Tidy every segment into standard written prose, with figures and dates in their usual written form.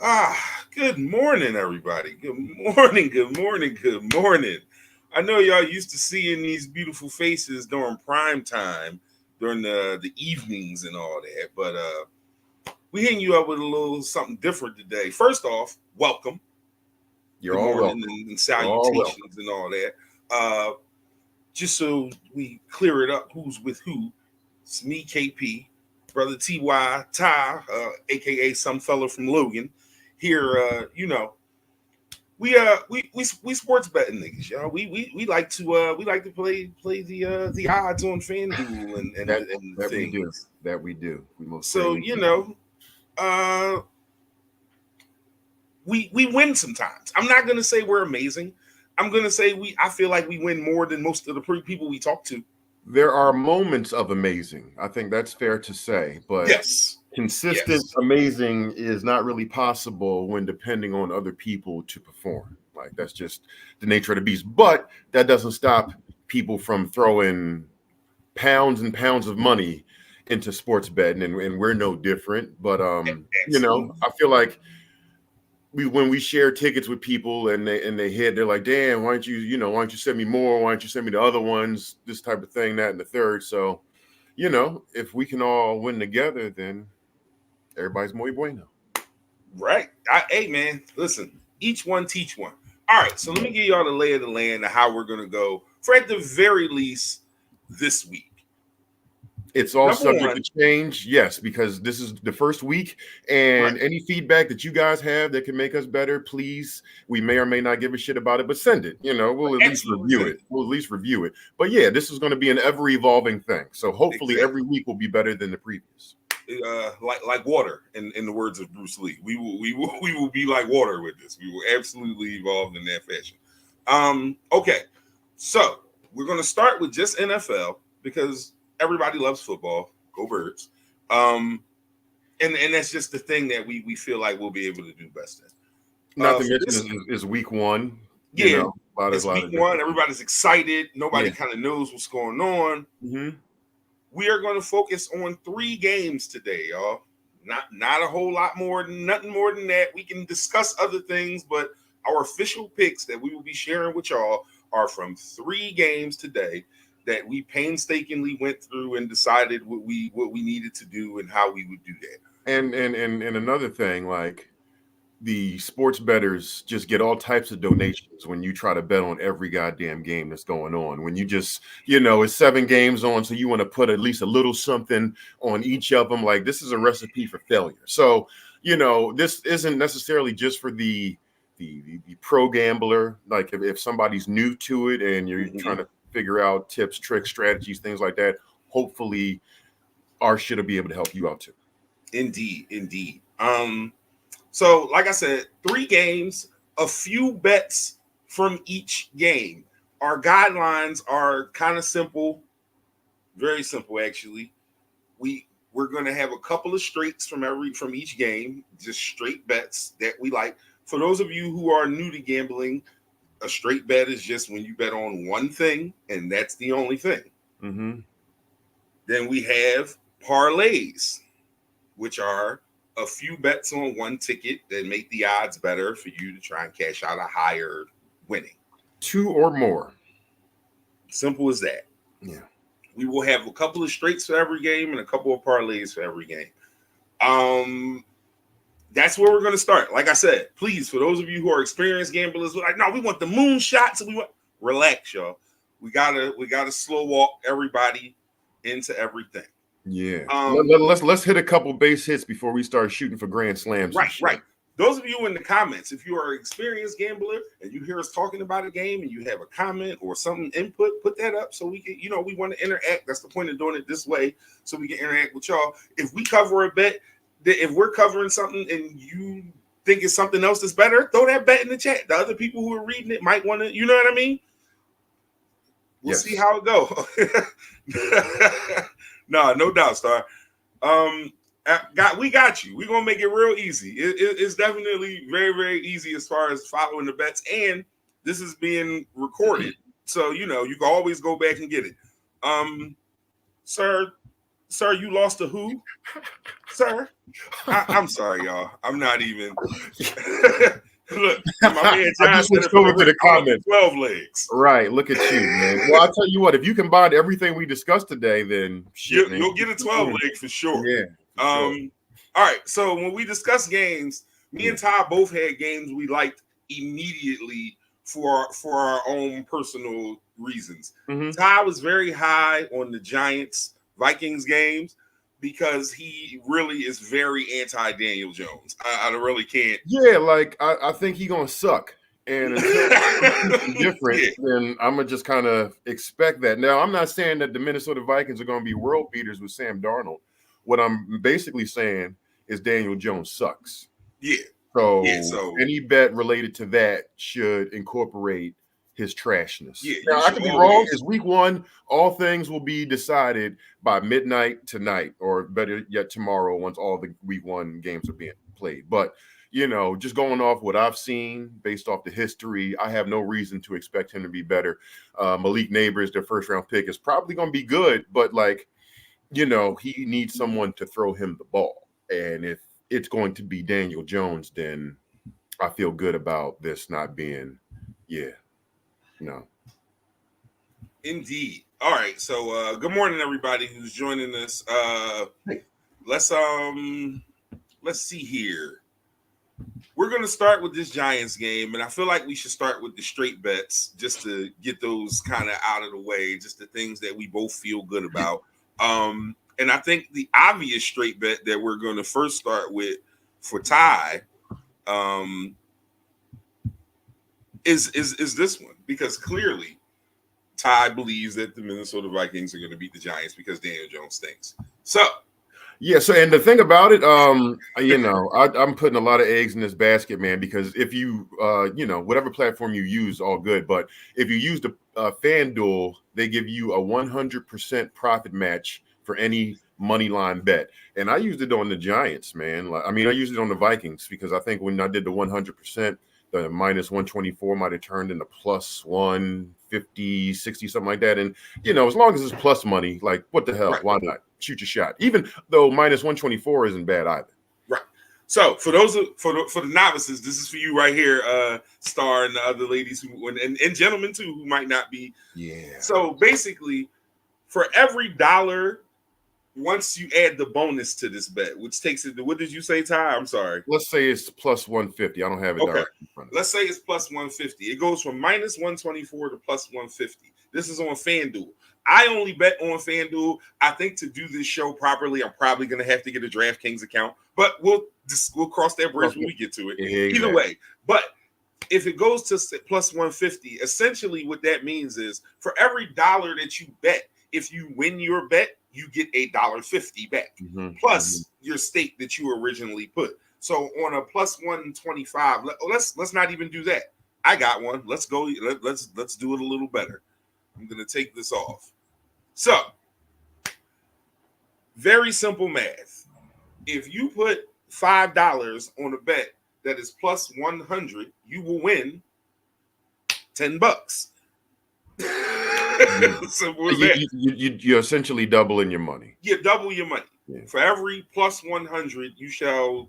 Good morning, everybody. Good morning, good morning, good morning. I know y'all used to seeing these beautiful faces during prime time, during the evenings and all that, but we hitting you up with a little something different today. First off, welcome. You're Good all morning welcome. and You're all welcome. salutations and all that. Uh, just so we clear it up, who's with who? It's me, KP, brother Ty, aka some fella from Logan. Here, we sports betting niggas, y'all. We like to play the odds on FanDuel That and that we do. things. That we do. We most So certainly do. uh we win sometimes. I'm not gonna say we're amazing. I'm gonna say I feel like we win more than most of the people we talk to. There are moments of amazing. I think that's fair to say, but Yes. consistent Yes. amazing is not really possible when depending on other people to perform. Like that's just the nature of the beast. But that doesn't stop people from throwing pounds and pounds of money into sports betting, and we're no different. But Absolutely. I feel like when we share tickets with people and they hit, they're like, damn, why don't you send me more? Why don't you send me the other ones? This type of thing, that and the third. So, if we can all win together, then everybody's muy bueno. Right. Hey man, listen, each one teach one. All right, so let me give y'all the lay of the land of how we're gonna go for at the very least this week. It's all Number subject one, to change, yes, because this is the first week, right? and any feedback that you guys have that can make us better, please. We may or may not give a shit about it, but send it. We'll at least Absolutely review send it. We'll at least review it. But yeah, this is going to be an ever evolving thing. So it. hopefully Exactly. every week will be better than the previous. Like water, in the words of Bruce Lee. We will be like water with this. We will absolutely evolve in that fashion. Okay. So we're gonna start with just NFL because everybody loves football. Go birds. Um, and that's just the thing that we feel like we'll be able to do best in. Not to For mention this, is week one. yeah, A it's lot week of one. different. Everybody's excited. Nobody Yeah. kind of knows what's going on. Hmm. We are going to focus on three games today, y'all. Not a whole lot more, nothing more than that. We can discuss other things, but our official picks that we will be sharing with y'all are from three games today that we painstakingly went through and decided what we needed to do and how we would do that. And another thing, like the sports bettors just get all types of donations when you try to bet on every goddamn game that's going on. When you just, it's 7 games on, so you want to put at least a little something on each of them. Like this is a recipe for failure. So, this isn't necessarily just for the pro gambler. Like if somebody's new to it and you're trying Mhm. to figure out tips, tricks, strategies, things like that, hopefully our shit will be able to help you out too. Indeed, indeed. So like I said, three games, a few bets from each game. Our guidelines are kind of simple, very simple actually. We're going to have a couple of straights from each game, just straight bets that we like. For those of you who are new to gambling, a straight bet is just when you bet on one thing and that's the only thing. Mm-hmm. Then we have parlays, which are a few bets on one ticket that make the odds better for you to try and cash out a higher winning. Two or more. Simple as that. Yeah. We will have a couple of straights for every game and a couple of parlays for every game. Um, that's where we're going to start. Like I said, please, for those of you who are experienced gamblers, we're like, no, we want the moon shots, and we want relax, y'all. We gotta slow walk everybody into everything. Yeah. Um, Let's hit a couple base hits before we start shooting for grand slams and right, shit. right. Those of you in the comments, if you are an experienced gambler and you hear us talking about a game and you have a comment or something input, put that up so we can, we want to interact. That's the point of doing it this way, so we can interact with y'all. If we cover a bet, if we're covering something and you think it's something else that's better, throw that bet in the chat. The other people who are reading it might want to, you know what I mean? We'll see Yes. how it go. No doubt, Star. Um, we got you. We're gonna make it real easy. It's definitely very, very easy as far as following the bets, and this is being recorded, so you can always go back and get it. Um, Sir, Sir, you lost to who? Sir? I'm sorry, y'all. I'm not even. Look, my man I John just said went it for over to the the comments. 12 legs. Right, look at you, man. Well, I'll tell you what, if you combine everything we discussed today, then shit, man. You'll get a 12 leg for sure. Yeah. For sure. All right. So when we discuss games, me and Yeah. Ty both had games we liked immediately for our own personal reasons. Mhm. Ty was very high on the Giants Vikings games because he really is very anti Daniel Jones. I really can't. Yeah, like I think he gonna suck. And until something different, Yeah. then I'm gonna just kind of expect that. Now, I'm not saying that the Minnesota Vikings are gonna be world beaters with Sam Darnold. What I'm basically saying is Daniel Jones sucks. Yeah. So, Yeah, so- any bet related to that should incorporate his trashness. Yeah, you now, I should could be always- wrong. It's week one. All things will be decided by midnight tonight, or better yet, tomorrow, once all the week one games are being played. But just going off what I've seen based off the history, I have no reason to expect him to be better. Malik Neighbors, their first round pick, is probably going to be good, but he needs someone to throw him the ball. And if it's going to be Daniel Jones, then I feel good about this not being, no. Indeed. All right. So good morning, everybody who's joining us. Hey. Let's see here. We're gonna start with this Giants game, and I feel like we should start with the straight bets just to get those kind of out of the way, just the things that we both feel good about. And I think the obvious straight bet that we're going to first start with for Ty is this one, because clearly Ty believes that the Minnesota Vikings are going to beat the Giants because Daniel Jones stinks. So and the thing about it, I'm putting a lot of eggs in this basket, man, because if you, whatever platform you use, all good. But if you use the FanDuel, they give you a 100% profit match for any money line bet. And I used it on the Giants, man. I used it on the Vikings because I think when I did the 100%, the minus 124 might have turned into plus 150, 60, something like that. And, as long as it's plus money, like, what the hell? Right. Why not? Shoot your shot, even though minus 124 isn't bad either. Right. So for the novices, this is for you right here, Star, and the other ladies and gentlemen too who might not be. Yeah. So basically, for every dollar, once you add the bonus to this bet, which takes it to, what did you say, Ty? I'm sorry. Let's say it's plus 150. I don't have it directly in front of me. Let's say it's plus 150. It goes from minus 124 to plus 150. This is on FanDuel. I only bet on FanDuel. I think to do this show properly, I'm probably going to have to get a DraftKings account, but we'll cross that bridge when we get to it. Exactly. Either way, but if it goes to plus 150, essentially what that means is for every dollar that you bet, if you win your bet, you get $1.50 back, plus your stake that you originally put. So on a plus 125, let's not even do that. I got one. Let's go. Let's do it a little better. I'm going to take this off. So, very simple math. If you put $5 on a bet that is plus 100, you will win $10. Simple as that. You're essentially doubling your money. You double your money. Yeah. For every plus 100, you shall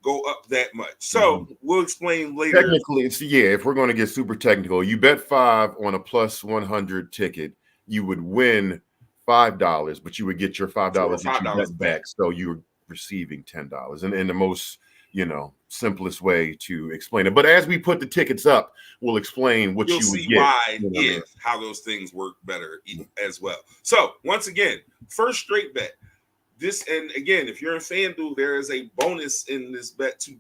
go up that much. So we'll explain later. Technically, if we're going to get super technical, you bet 5 on a plus 100 ticket, you would win $5, but you would get your $5 that you bet back. So you're receiving $10. And in the most, simplest way to explain it. But as we put the tickets up, we'll explain what you'll you see would get. why, how those things work better as well. So once again, first straight bet. This, and again, if you're in FanDuel, there is a bonus in this bet to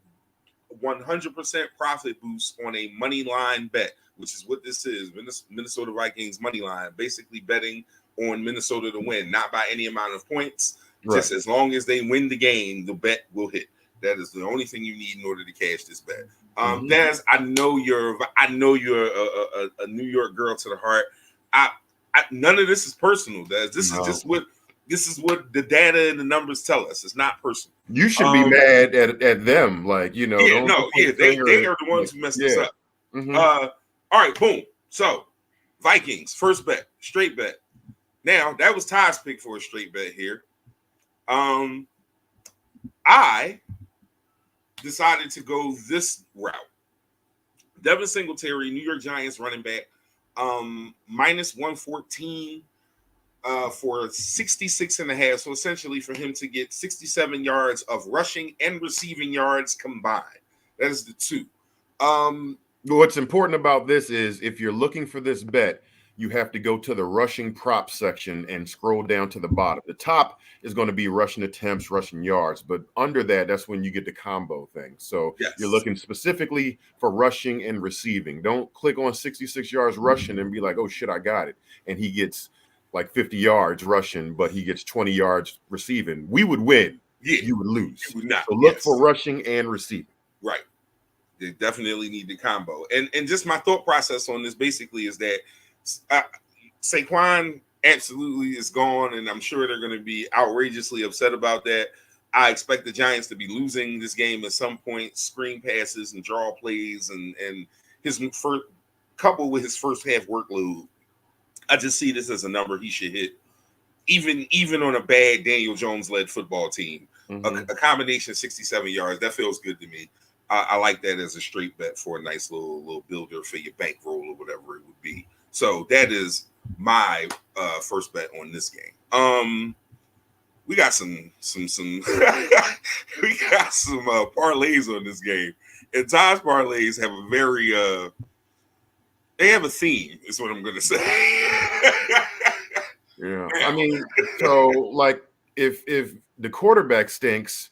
100% profit boost on a money line bet, which is what this is. Minnesota Vikings money line, basically betting on Minnesota to win, not by any amount of points. Right. Just as long as they win the game, the bet will hit. That is the only thing you need in order to cash this bet. Daz, I know you're a New York girl to the heart. None of this is personal, Daz. This is what the data and the numbers tell us. It's not personal. You should be mad at them, they are the ones who messed us up. All right, boom. So Vikings first bet, straight bet. Now that was Ty's pick for a straight bet here. I decided to go this route. Devin Singletary, New York Giants running back, minus 114 for 66 and a half. So essentially for him to get 67 yards of rushing and receiving yards combined. That is the two. What's important about this is if you're looking for this bet, you have to go to the rushing prop section and scroll down to the bottom. The top is going to be rushing attempts, rushing yards, but under that, that's when you get the combo thing. So Yes. You're looking specifically for rushing and receiving. Don't click on 66 yards rushing and be like, oh shit, I got it. And he gets like 50 yards rushing, but he gets 20 yards receiving. We would win. Yeah. You would lose. You would not. So look for rushing and receiving. Right. They definitely need the combo. And just my thought process on this basically is that Saquon absolutely is gone, and I'm sure they're going to be outrageously upset about that. I expect the Giants to be losing this game at some point. Screen passes and draw plays, and his first coupled with his first half workload. I just see this as a number he should hit, even on a bad Daniel Jones led football team. A combination of 67 yards that feels good to me. I like that as a straight bet for a nice little builder for your bankroll or whatever it would be. So that is my first bet on this game. We got some we got some parlays on this game, and Todd's parlays have a very they have a theme. Is what I'm gonna say. Yeah, I mean, so like if the quarterback stinks,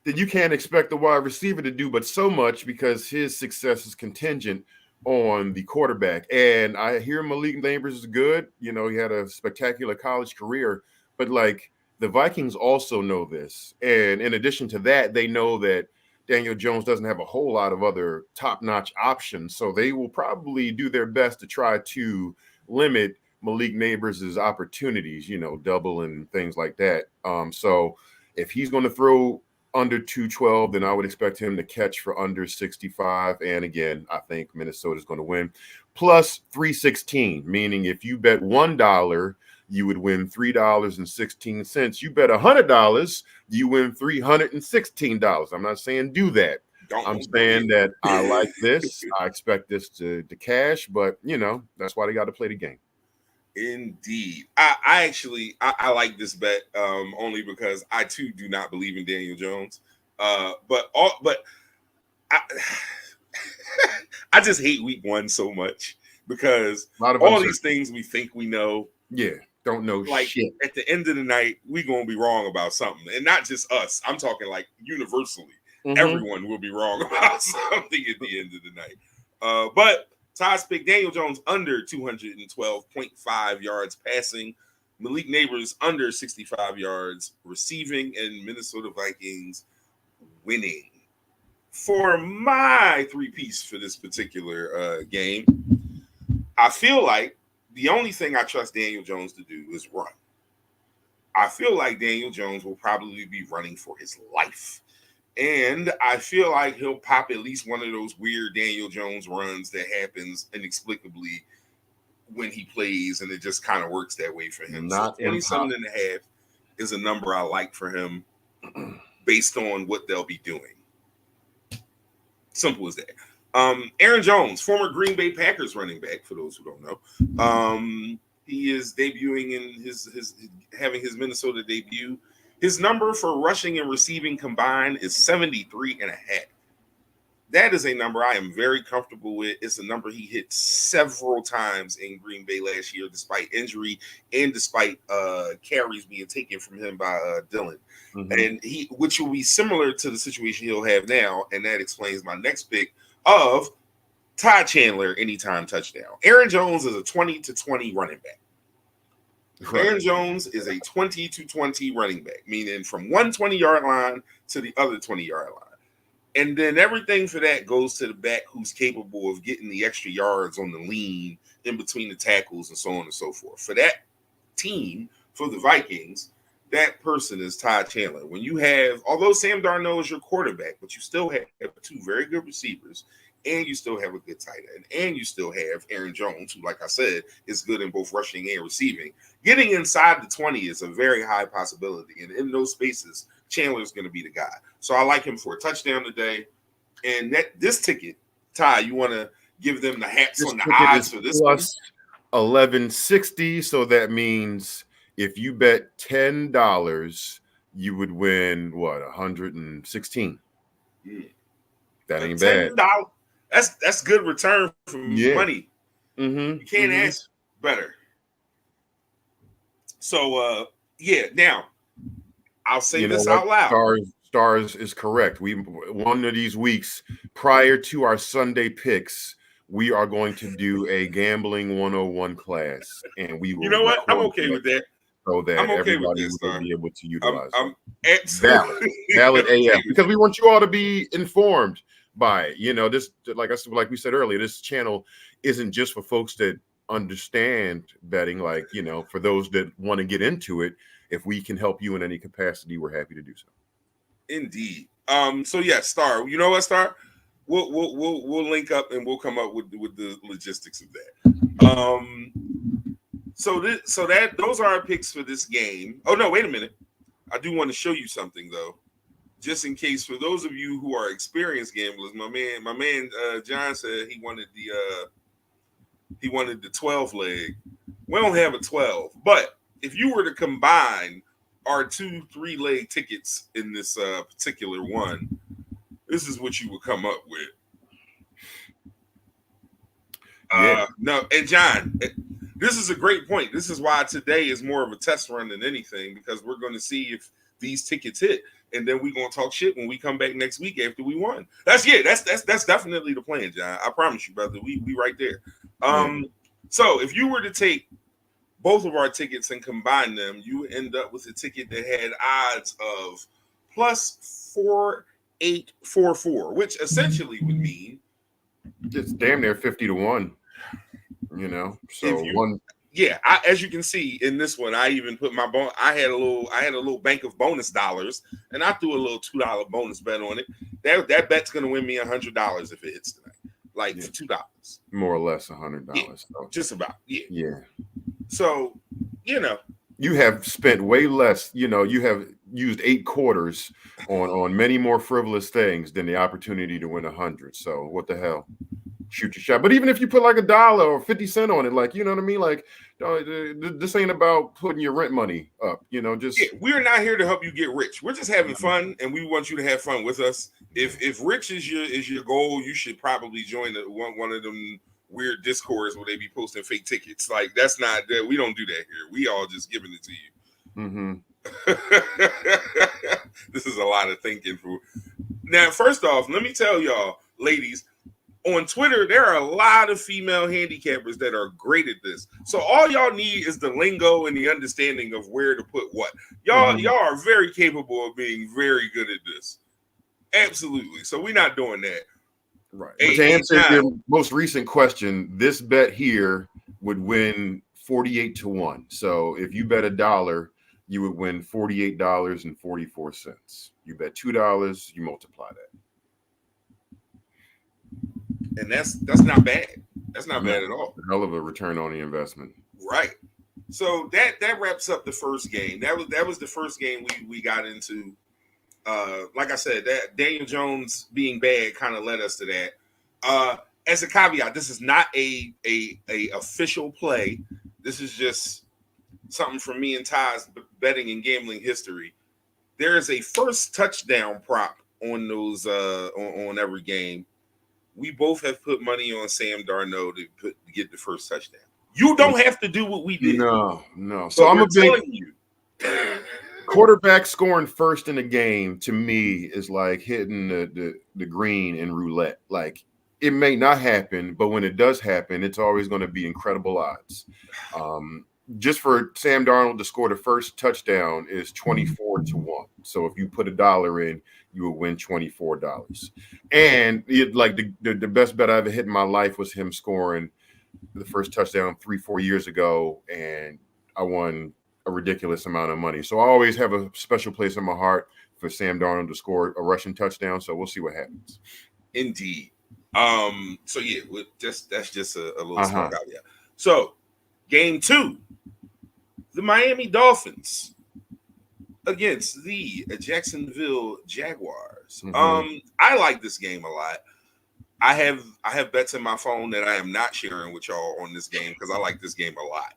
then you can't expect the wide receiver to do but so much because his success is contingent on the quarterback. And I hear Malik Nabers is good. You know, he had a spectacular college career, but like the Vikings also know this. And in addition to that, they know that Daniel Jones doesn't have a whole lot of other top-notch options. So they will probably do their best to try to limit Malik Nabers' opportunities, you know, double and things like that. So if he's going to throw under 212, then I would expect him to catch for under 65. And again, I think Minnesota is going to win. Plus 316, meaning if you bet $1, you would win $3.16. You bet $100, you win $316. I'm not saying do that. I'm saying that I like this. I expect this to cash, but you know, that's why they got to play the game. Indeed. I actually like this bet only because I too do not believe in Daniel Jones. But I, I just hate week one so much because all these things we think we know. Yeah, don't know like shit. At the end of the night, we gonna be wrong about something. And not just us. I'm talking like universally. Everyone will be wrong about something at the end of the night. But Todd's pick Daniel Jones under 212.5 yards passing, Malik Nabers under 65 yards receiving, and Minnesota Vikings winning. For my three-piece for this particular game, I feel like the only thing I trust Daniel Jones to do is run. I feel like Daniel Jones will probably be running for his life. And I feel like he'll pop at least one of those weird Daniel Jones runs that happens inexplicably when he plays, and it just kind of works that way for him. Not so 27 and a half is a number I like for him based on what they'll be doing. Simple as that. Aaron Jones, former Green Bay Packers running back, for those who don't know. He is debuting in having his Minnesota debut. His number for rushing and receiving combined is 73 and a half. That is a number I am very comfortable with. It's a number he hit several times in Green Bay last year, despite injury and despite carries being taken from him by Dillon. And which will be similar to the situation he'll have now. And that explains my next pick of Todd Chandler, anytime touchdown. Aaron Jones is a 20-20 running back. Aaron Jones is a 20-20 running back, meaning from one 20-yard line to the other 20-yard line. And then everything for that goes to the back who's capable of getting the extra yards on the lean in between the tackles and so on and so forth. For that team, for the Vikings, that person is Todd Chandler. When you have, although Sam Darnold is your quarterback, but you still have two very good receivers and you still have a good tight end, and you still have Aaron Jones, who, like I said, is good in both rushing and receiving. Getting inside the 20 is a very high possibility, and in those spaces, Chandler's going to be the guy. So I like him for a touchdown today. And this ticket, Ty, you want to give them the hats This on the ticket odds is for this plus 1160. So that means if you bet $10, you would win what, 116. That ain't bad. $10. That's good return for money. Mm-hmm. You can't ask better. So now I'll say this out loud. Stars is correct. One of these weeks prior to our Sunday picks, we are going to do a gambling 101 class, and we will. You know what? I'm okay with that. So that I'm okay everybody with this, will be able to utilize it. valid AF, because we want you all to be informed by it. You know, this, like we said earlier, this channel isn't just for folks that understand betting. Like, you know, for those that want to get into it, if we can help you in any capacity, we're happy to do so. Indeed. So yeah, Star. You know what, Star? We'll link up and we'll come up with the logistics of that. So those are our picks for this game. Oh no, wait a minute. I do want to show you something though, just in case for those of you who are experienced gamblers. My man John said he wanted the 12 leg. We don't have a 12, but if you were to combine our 2-3 leg tickets in this particular one, this is what you would come up with. No, and John, this is a great point. This is why today is more of a test run than anything, because we're going to see if these tickets hit, and then we're going to talk shit when we come back next week after we won. That's definitely the plan, John. I promise you, brother. We right there. So if you were to take both of our tickets and combine them, you end up with a ticket that had odds of plus 4,844, which essentially would mean it's damn near 50-1. You know, so as you can see in this one, I even put my I had a little bank of bonus dollars, and I threw a little $2 bonus bet on it. That bet's gonna win me $100 if it hits tonight, like for $2, more or less $100. So. Just about, yeah. So, you know, you have spent way less. You know, you have used 8 quarters on many more frivolous things than the opportunity to win 100. So what the hell? Shoot your shot. But even if you put like $1 or 50 cents on it, like, you know what I mean? Like, this ain't about putting your rent money up, you know, just we're not here to help you get rich. We're just having fun, and we want you to have fun with us. If rich is your goal, you should probably join one of them weird discords where they be posting fake tickets. Like, that's not that. We don't do that here. We all just giving it to you. This is a lot of thinking for. Now, first off, let me tell y'all, ladies, on Twitter, there are a lot of female handicappers that are great at this. So all y'all need is the lingo and the understanding of where to put what. Y'all are very capable of being very good at this. Absolutely. So we're not doing that. Right. But to answer your most recent question, this bet here would win 48-1. So if you bet $1, you would win $48.44. You bet $2, you multiply that. And that's not bad. That's not bad at all. A hell of a return on the investment. Right. So that wraps up the first game. That was the first game we got into. Like I said, that Daniel Jones being bad kind of led us to that. As a caveat, this is not a official play. This is just something from me and Ty's betting and gambling history. There is a first touchdown prop on those on every game. We both have put money on Sam Darnold to get the first touchdown. You don't have to do what we did. No. So I'm telling you. Quarterback scoring first in a game, to me, is like hitting the green in roulette. Like, it may not happen, but when it does happen, it's always going to be incredible odds. Just for Sam Darnold to score the first touchdown is 24-1. So if you put $1 in, you will win $24. And the best bet I ever hit in my life was him scoring the first touchdown 3-4 years ago, and I won a ridiculous amount of money. So I always have a special place in my heart for Sam Darnold to score a rushing touchdown. So we'll see what happens. Indeed. So yeah, that's just a little small Uh-huh. caveat. So game 2, the Miami Dolphins against the Jacksonville Jaguars. Mm-hmm. I like this game a lot. I have bets in my phone that I am not sharing with y'all on this game because I like this game a lot.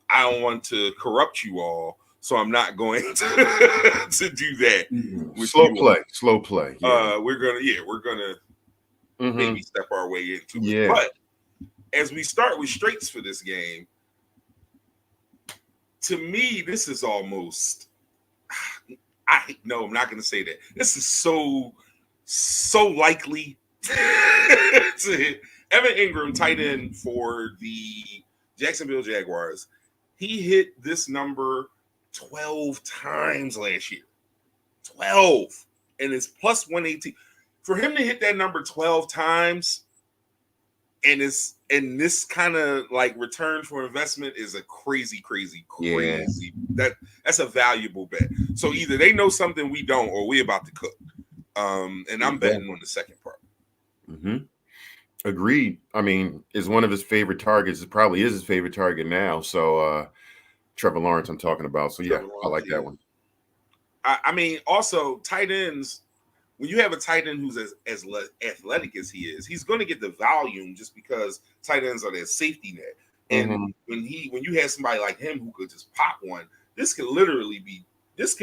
I don't want to corrupt you all, so I'm not going to do that with Slow you play. all. Slow play. Yeah. We're gonna Mm-hmm. maybe step our way into it. Yeah. But as we start with straights for this game, to me, this is almost I'm not gonna say that. This is so likely to hit. Evan Ingram, tight end for the Jacksonville Jaguars, he hit this number 12 times last year. 12. And it's plus 118. For him to hit that number 12 times and this kind of like return for investment is a crazy Yeah. that's a valuable bet. So either they know something we don't or we about to cook. And I'm betting on the second part. Mm-hmm. Agreed. I mean, is one of his favorite targets. It probably is his favorite target now. So Trevor Lawrence, I'm talking about. So yeah, Trevor I Lawrence, like yeah. that one. I mean, also tight ends. When you have a tight end who's as athletic as he is, he's going to get the volume just because tight ends are their safety net. And when you have somebody like him who could just pop one, this could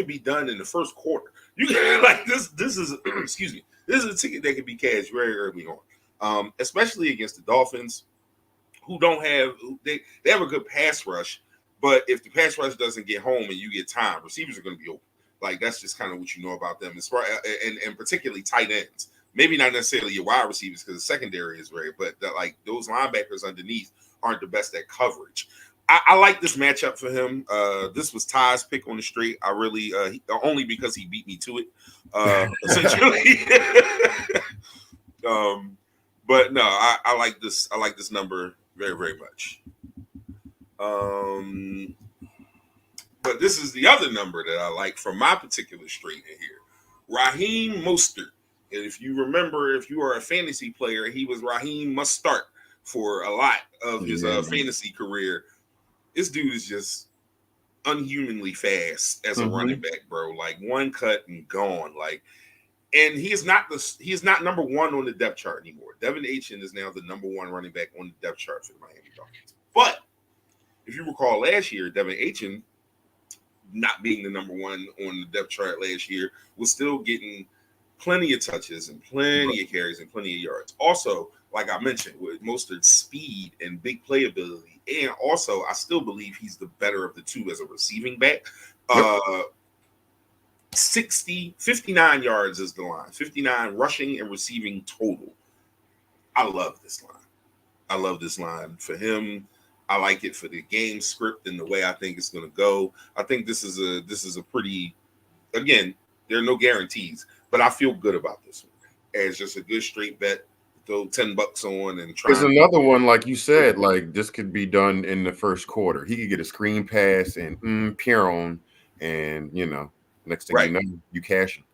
be done in the first quarter. You can like this is excuse me, this is a ticket that can be cashed very early on. Especially against the Dolphins, who don't have they have a good pass rush, but if the pass rush doesn't get home and you get time, receivers are going to be open. Like that's just kind of what you know about them, as far and particularly tight ends. Maybe not necessarily your wide receivers because the secondary is very, but like those linebackers underneath aren't the best at coverage. I like this matchup for him. This was Ty's pick on the straight. I really only because he beat me to it, essentially. But no, I like this. I like this number very, very much. But this is the other number that I like from my particular straight in here. Raheem Mostert. And if you remember, if you are a fantasy player, he was Raheem Must Start for a lot of his fantasy career. This dude is just unhumanly fast as a running back, bro. Like one cut and gone. Like, and he is not number one on the depth chart anymore. Devin Achane is now the number one running back on the depth chart for the Miami Dolphins. But if you recall last year, Devin Achane, not being the number one on the depth chart last year, was still getting plenty of touches and plenty of carries and plenty of yards. Also, like I mentioned, with Mostert's speed and big playability, and also I still believe he's the better of the two as a receiving back. 59 yards is the line. 59 rushing and receiving total. I love this line. I love this line for him. I like it for the game script and the way I think it's going to go. I think this is a pretty, again, there are no guarantees, but I feel good about this one as just a good straight bet. Throw $10 on and try. There's another one, like you said, like this could be done in the first quarter. He could get a screen pass and Piron, and next thing you know, you cash him.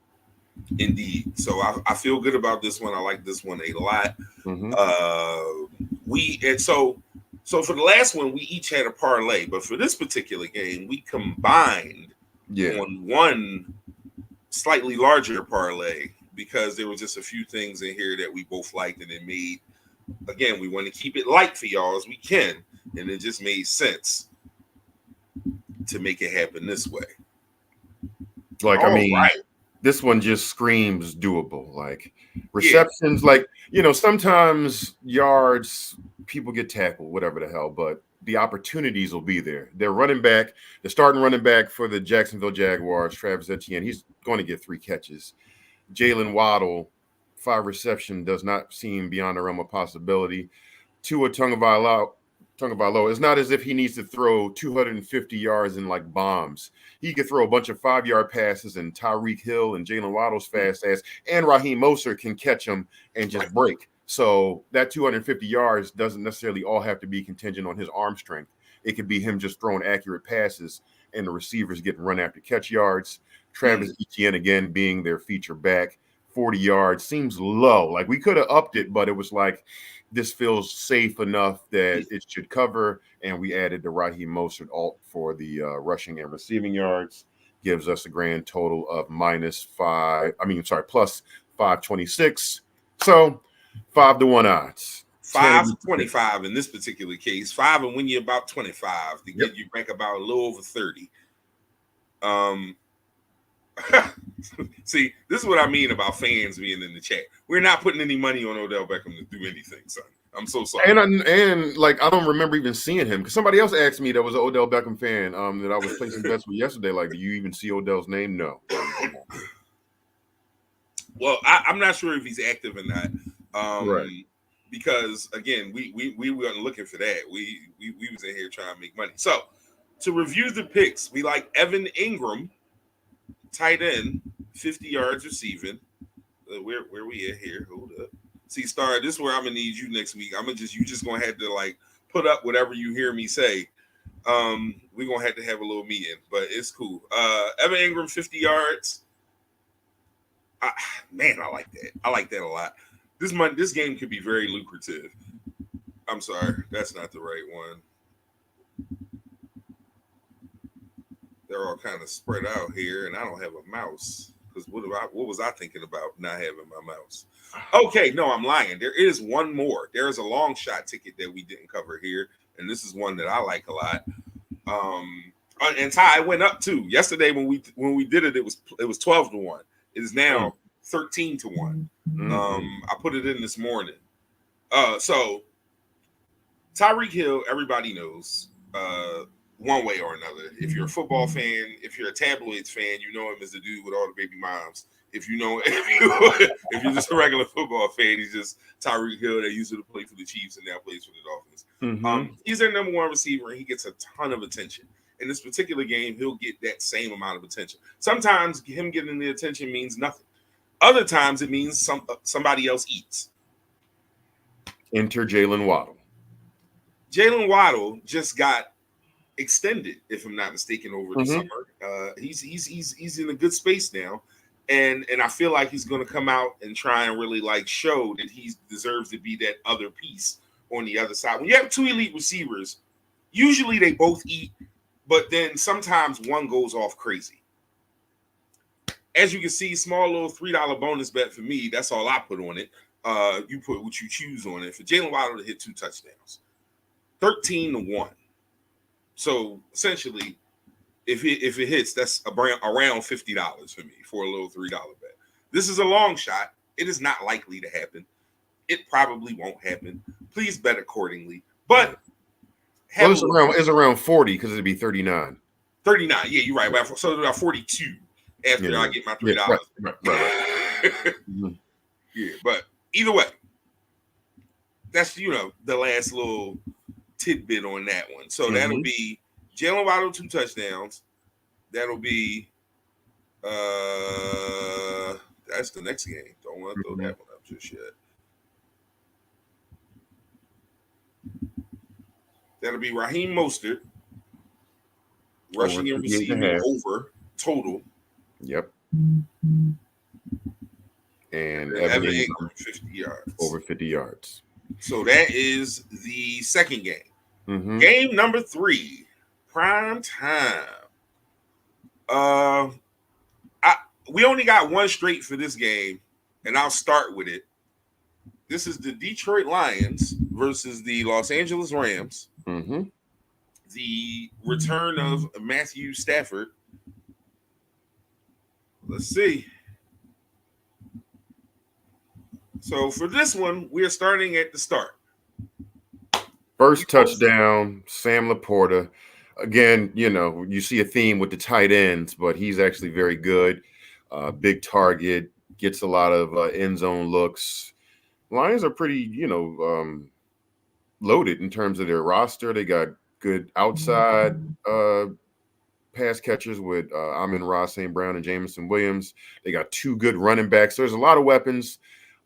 Indeed. So I feel good about this one. I like this one a lot. So for the last one, we each had a parlay, but for this particular game, we combined on one slightly larger parlay because there was just a few things in here that we both liked, and it made, again, we want to keep it light for y'all as we can, and it just made sense to make it happen this way. Like, this one just screams doable. Like receptions, sometimes yards, people get tackled, whatever the hell, but the opportunities will be there. Their running back, the starting running back for the Jacksonville Jaguars, Travis Etienne, he's going to get 3 catches. Jalen Waddle, 5 reception does not seem beyond the realm of possibility. Tua Tagovailoa, it's not as if he needs to throw 250 yards in like bombs. He could throw a bunch of 5-yard passes, and Tyreek Hill and Jalen Waddle's fast ass and Raheem Mostert can catch them and just break. So that 250 yards doesn't necessarily all have to be contingent on his arm strength. It could be him just throwing accurate passes and the receivers getting run after catch yards. Travis Etienne, again, being their feature back. 40 yards seems low. Like we could have upped it, but it was like this feels safe enough that it should cover. And we added the Raheem Mostert alt for the rushing and receiving yards. Gives us a grand total of plus 526. So 5-1 odds. 5-25 in this particular case. 5 and win you about 25 to get you rank about a little over 30. See, this is what I mean about fans being in the chat. We're not putting any money on Odell Beckham to do anything, son. I'm so sorry. And like I don't remember even seeing him because somebody else asked me that was an Odell Beckham fan that I was placing bets with yesterday. Like, do you even see Odell's name? No. Well, I'm not sure if he's active or not. Right. Because again, we weren't looking for that. We was in here trying to make money. So to review the picks, we like Evan Ingram, tight end, 50 yards receiving. Where we at here? Hold up. See, Star, this is where I'm gonna need you next week. You just gonna have to like put up whatever you hear me say. We're gonna have to have a little meeting, but it's cool. Evan Ingram, 50 yards. I like that. I like that a lot. This game could be very lucrative. I'm sorry, that's not the right one. They're all kind of spread out here, and I don't have a mouse. Because what was I thinking about not having my mouse? Okay, no, I'm lying. There is one more. There is a long shot ticket that we didn't cover here, and this is one that I like a lot. And Ty went up too. Yesterday when we did it, it was 12-1. It is now 13-1. I put it in this morning. So Tyreek Hill, everybody knows. One way or another. If you're a football fan, if you're a tabloids fan, you know him as the dude with all the baby moms. If you're just a regular football fan, he's just Tyreek Hill that used to play for the Chiefs and now plays for the Dolphins. He's their number one receiver and he gets a ton of attention. In this particular game, he'll get that same amount of attention. Sometimes him getting the attention means nothing. Other times it means somebody else eats. Enter Jalen Waddle. Jalen Waddle just got extended, if I'm not mistaken, over the summer. He's in a good space now, and I feel like he's going to come out and try and really like show that he deserves to be that other piece on the other side. When you have two elite receivers, usually they both eat, but then sometimes one goes off crazy. As you can see, small little $3 bonus bet for me. That's all I put on it. You put what you choose on it. For Jalen Waddle to hit 2 touchdowns, 13-1. So essentially, if it hits, that's around $50 for me for a little $3 bet. This is a long shot. It is not likely to happen. It probably won't happen. Please bet accordingly. But it's around 40 because it'd be 39. 39. Yeah, you're right. So about 42 after I get my $3. Right. Yeah, but either way, that's the last little tidbit on that one. So that'll be Jalen Waddle 2 touchdowns. That'll be that's the next game. Don't want to throw that one up just yet. That'll be Raheem Mostert rushing and receiving over total. Yep. And Evan Ingram 50 yards. Over 50 yards. So that is the second game. Game number 3, prime time. We only got one straight for this game, and I'll start with it. This is the Detroit Lions versus the Los Angeles Rams. The return of Matthew Stafford. Let's see. So for this one, we're starting at the start. First touchdown, Sam Laporta. Again, you see a theme with the tight ends, but he's actually very good. Big target, gets a lot of end zone looks. Lions are pretty, loaded in terms of their roster. They got good outside pass catchers with Amon-Ra St. Brown and Jameson Williams. They got 2 good running backs. There's a lot of weapons.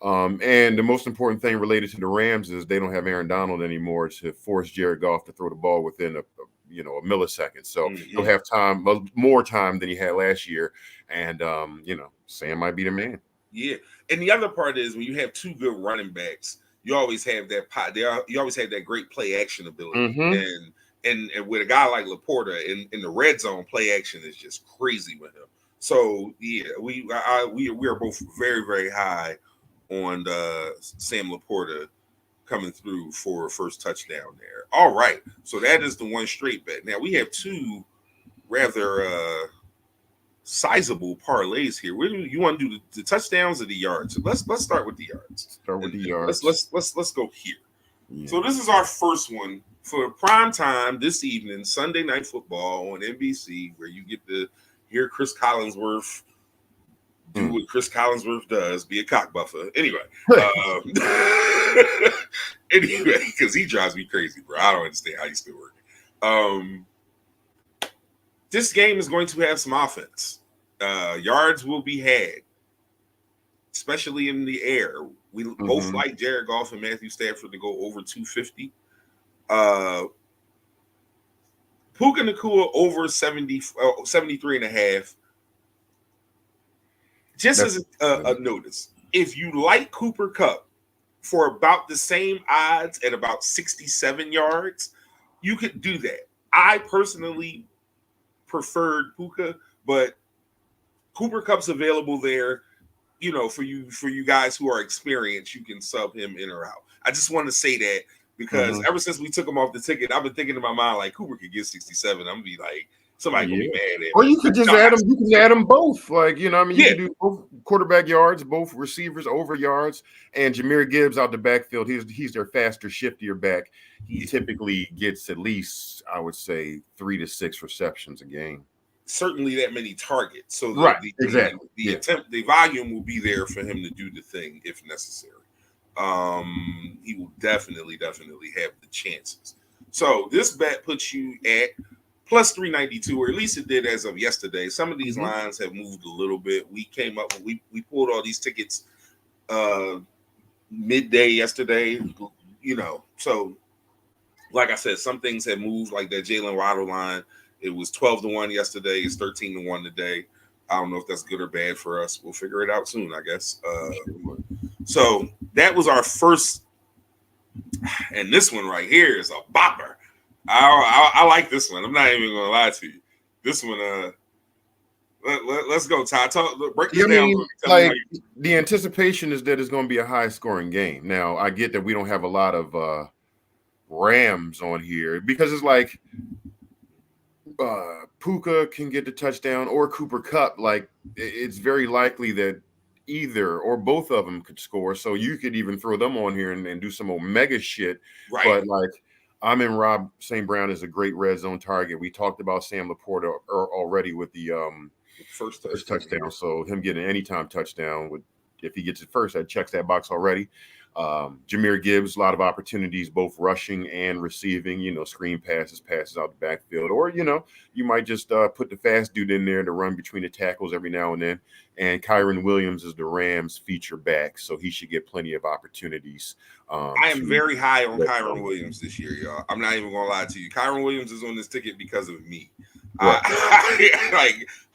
And the most important thing related to the Rams is they don't have Aaron Donald anymore to force Jared Goff to throw the ball within a millisecond. So he'll have more time than he had last year. And, Sam might be the man. Yeah, and the other part is when you have two good running backs, you always have that pot. You always have that great play action ability, Mm-hmm. and with a guy like Laporta in the red zone, play action is just crazy with him. So yeah, we are both very very high on Sam Laporta coming through for a first touchdown there. All right, so that is the one straight bet. Now we have two rather sizable parlays here. Where do you want to do the touchdowns or the yards? Let's start with the yards. Start with And the yards. let's go here. Yeah. So this is our first one for prime time this evening, Sunday Night Football on NBC, where you get to hear Chris Collinsworth do what Chris Collinsworth does, be a cock buffer. Anyway, anyway, because he drives me crazy, bro. I don't understand how he's still working. This game is going to have some offense. Yards will be had, especially in the air. We both like Jared Goff and Matthew Stafford to go over 250. Puka Nacua over 73 and a half. Just as a notice, if you like Cooper Kupp for about the same odds at about 67 yards, you could do that. I personally preferred Puka, but Cooper Kupp's available there. You know, for you guys who are experienced, you can sub him in or out. I just want to say that because ever since we took him off the ticket, I've been thinking in my mind like Cooper could get 67. I'm gonna be like, somebody gonna be mad at me. Or you could just add them. You can add them both. Like, you know, I mean, you can do both quarterback yards, both receivers over yards, and Jahmyr Gibbs out the backfield. He's their faster, shiftier back. He typically gets at least, I would say, 3 to 6 receptions a game. Certainly that many targets. So the volume will be there for him to do the thing if necessary. He will definitely have the chances. So this bet puts you at plus 392, or at least it did as of yesterday. Some of these lines have moved a little bit. We came up, we pulled all these tickets midday yesterday, you know. So like I said, some things have moved, like that Jalen Waddle line. It was 12-1 yesterday. It's 13-1 today. I don't know if that's good or bad for us. We'll figure it out soon, I guess. So that was our first, and this one right here is a bopper. I like this one. I'm not even going to lie to you. This one, let's go, Ty. Break this down. Like, the anticipation is that it's going to be a high-scoring game. Now, I get that we don't have a lot of Rams on here because it's like Puka can get the touchdown or Cooper Kupp. Like, it's very likely that either or both of them could score. So you could even throw them on here and do some omega shit. Right. But like, I'm in Rob St. Brown is a great red zone target. We talked about Sam Laporta already with the first touchdown. So him getting an anytime touchdown if he gets it first, that checks that box already. Jahmyr Gibbs, a lot of opportunities, both rushing and receiving, you know, screen passes out the backfield, or, you know, you might just put the fast dude in there to run between the tackles every now and then. And Kyren Williams is the Rams feature back, so he should get plenty of opportunities. I am very high on Kyren Williams this year, y'all. I'm not even going to lie to you. Kyren Williams is on this ticket because of me. Right.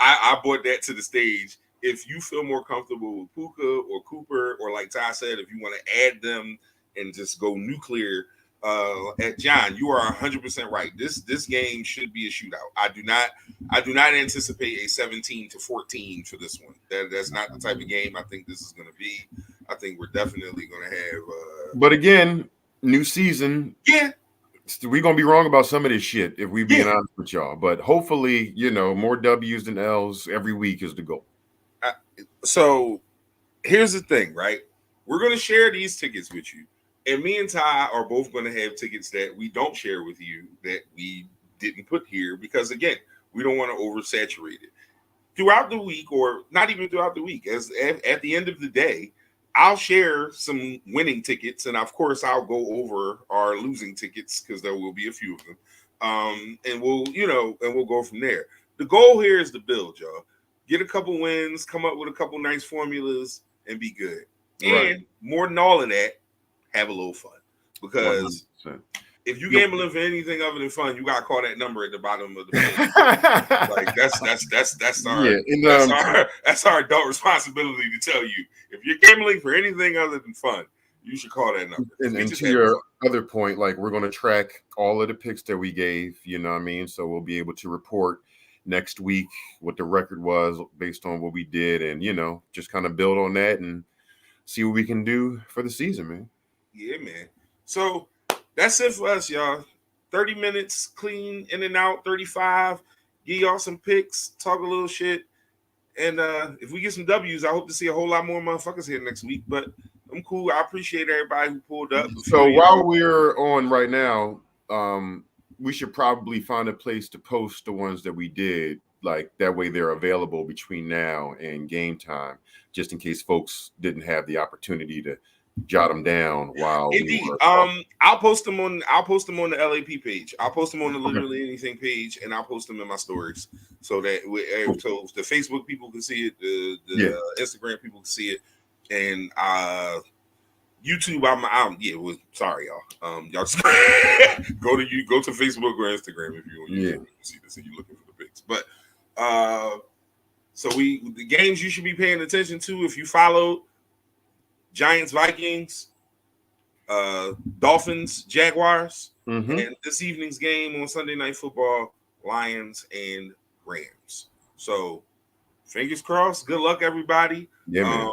I brought that to the stage. If you feel more comfortable with Puka or Cooper, or like Ty said, if you want to add them and just go nuclear, at John, you are 100% right. This game should be a shootout. I do not anticipate a 17-14 for this one. That's not the type of game I think this is going to be. I think we're definitely going to have. But again, new season. Yeah. We're going to be wrong about some of this shit if we being honest with y'all. But hopefully, you know, more W's than L's every week is the goal. So here's the thing, right? We're going to share these tickets with you. And me and Ty are both going to have tickets that we don't share with you that we didn't put here because, again, we don't want to oversaturate it. Throughout the week, or not even throughout the week, at the end of the day, I'll share some winning tickets. And, of course, I'll go over our losing tickets because there will be a few of them. And we'll go from there. The goal here is to build, y'all. Get a couple wins, come up with a couple nice formulas, and be good. Right. And more than all of that, have a little fun. Because 100%. If you gambling for anything other than fun, you gotta call that number at the bottom of the page. Like that's our adult responsibility to tell you. If you're gambling for anything other than fun, you should call that number. And to your other point, like we're going to track all of the picks that we gave, you know what I mean? So we'll be able to report next week what the record was based on what we did, and you know, just kind of build on that and see what we can do for the season, man. Yeah, man. So that's it for us, y'all. 30 minutes, clean, in and out, 35. Give y'all some picks, talk a little shit. And if we get some W's, I hope to see a whole lot more motherfuckers here next week. But I'm cool. I appreciate everybody who pulled up. So while we're on right now, we should probably find a place to post the ones that we did. Like that way they're available between now and game time, just in case folks didn't have the opportunity to jot them down while Indeed. I'll post them on the LAP page. I'll post them on the Literally Anything page, and I'll post them in my stories so that so the Facebook people can see it, the Instagram people can see it, and YouTube. Sorry, y'all. Y'all just go to Facebook or Instagram if you want to see this and you're looking for the pics. But so the games you should be paying attention to if you follow. Giants, Vikings, Dolphins, Jaguars, and this evening's game on Sunday Night Football, Lions and Rams. So, fingers crossed. Good luck, everybody. Yeah, man.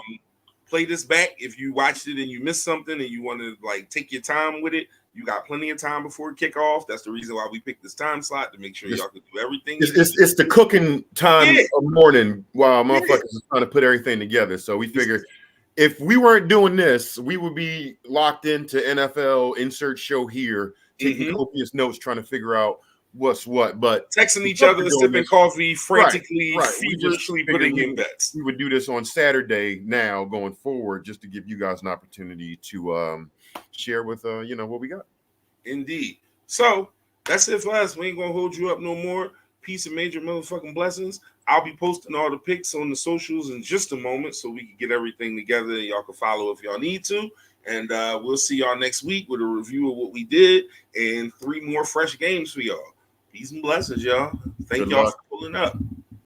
Play this back if you watched it and you missed something and you want to like take your time with it. You got plenty of time before kickoff. That's the reason why we picked this time slot to make sure y'all can do everything. It's the cooking time of morning while motherfuckers is trying to put everything together. So we figured. If we weren't doing this, we would be locked into NFL insert show here, taking copious notes, trying to figure out what's what. But texting each other, sipping coffee, frantically, feverishly putting in bets. We would do this on Saturday now going forward, just to give you guys an opportunity to share with what we got. Indeed. So that's it for us. We ain't gonna hold you up no more. Peace and major motherfucking blessings. I'll be posting all the pics on the socials in just a moment so we can get everything together and y'all can follow if y'all need to. And we'll see y'all next week with a review of what we did and 3 more fresh games for y'all. Peace and blessings, y'all. Thank y'all for pulling up.